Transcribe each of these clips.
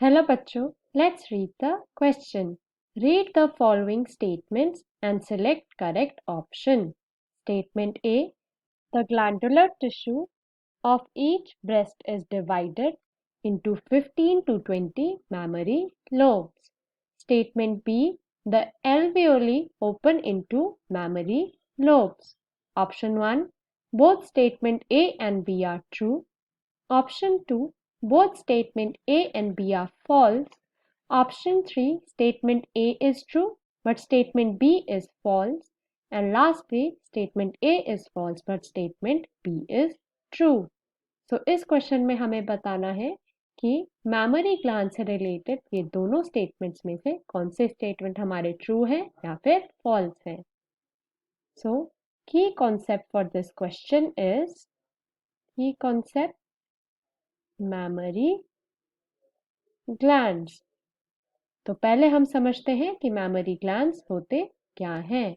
Hello bachcho, let's read the question. Read the following statements and select correct option. Statement A. The glandular tissue of each breast is divided into 15 to 20 mammary lobes. Statement B. The alveoli open into mammary lobes. Option 1. Both statement A and B are true. Option 2. Both statement A and B are false. Option 3. Statement A is true but statement B is false. And lastly, statement A is false but statement B is true. तो इस question में हमें बताना है कि mammary gland से related ये दोनों स्टेटमेंट्स में से कौन से स्टेटमेंट हमारे ट्रू है या फिर फॉल्स है. सो की concept for this question is की कॉन्सेप्ट मैमरी ग्लैंड्स. तो पहले हम समझते हैं कि मैमरी ग्लैंड्स होते क्या हैं.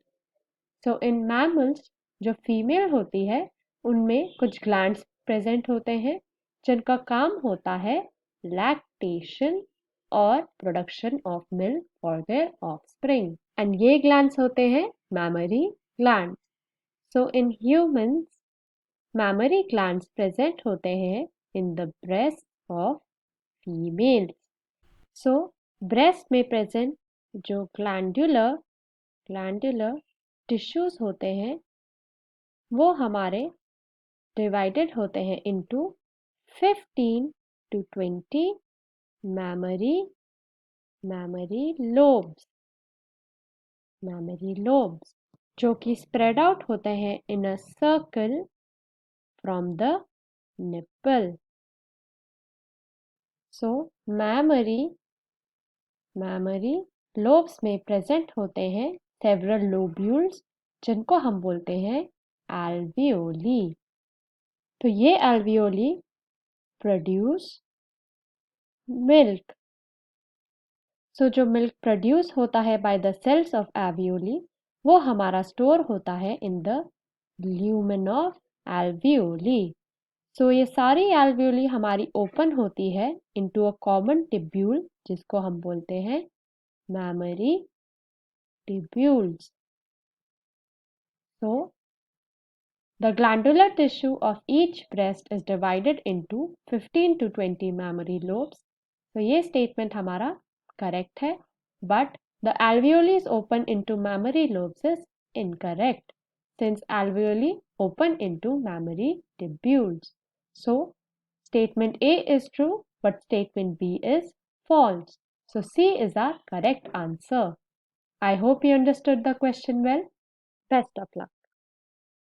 सो इन मैमल्स जो फीमेल होती है उनमें कुछ ग्लैंड्स प्रेजेंट होते हैं जिनका काम होता है लैक्टेशन और production of milk for their offspring. And ये ग्लैंड्स होते हैं memory glands. So in humans memory glands present होते हैं in the breast of females. So breast में प्रेजेंट जो ग्लैंडुलर टिश्यूज होते हैं वो हमारे डिवाइडेड होते हैं इनटू 15 to 20 mammary lobes जो कि स्प्रेड आउट होते हैं in a circle from the nipple. So mammary lobes में प्रेजेंट होते हैं सेवरल लोब्यूल्स जिनको हम बोलते हैं एल्वियोली. तो ये एल्वियोली प्रोड्यूस मिल्क. सो जो मिल्क प्रोड्यूस होता है by the cells of alveoli वो हमारा स्टोर होता है in the lumen of alveoli. So ये सारी एल्वियोली हमारी ओपन होती है इनटू अ कॉमन टिब्यूल जिसको हम बोलते हैं memory tubules. So the glandular tissue of each breast is divided into 15 to 20 mammary lobes. तो ये statement हमारा correct है, but the alveoli is open into mammary lobes is incorrect since alveoli open into mammary tubules. So statement A is true, but statement B is false. So C is our correct answer. I hope you understood the question well. Best of luck.